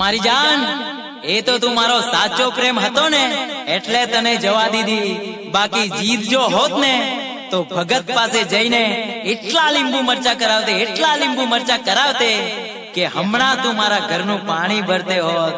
મારી જાન, એ તો તું મારો સાચો પ્રેમ હતો ને એટલે તને જવા દીધી. બાકી જીત જો હોત ને તો ભગત પાસે જઈને એટલા લીંબુ મરચા કરાવતે કે હમણાં તું મારા ઘરનું પાણી ભરતે હોત.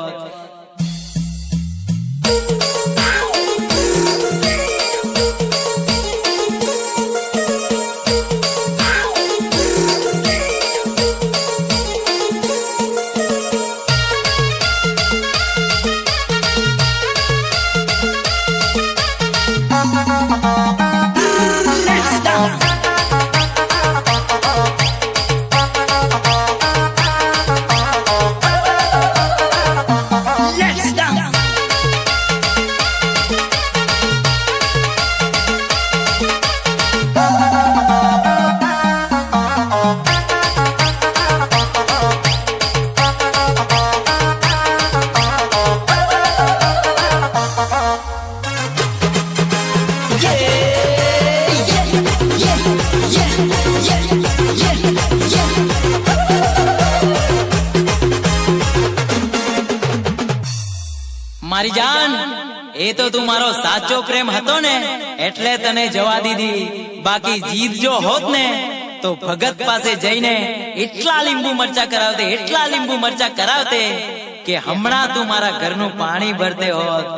મારી જાન, એ તો તું મારો સાચો પ્રેમ હતો ને એટલે તને જવા દીધી. બાકી જીત જો હોત ને તો ભગત પાસે જઈને એટલા લીંબુ મરચા કરાવતે કે હમણાં તું મારા ઘરનું પાણી ભરતે હોત.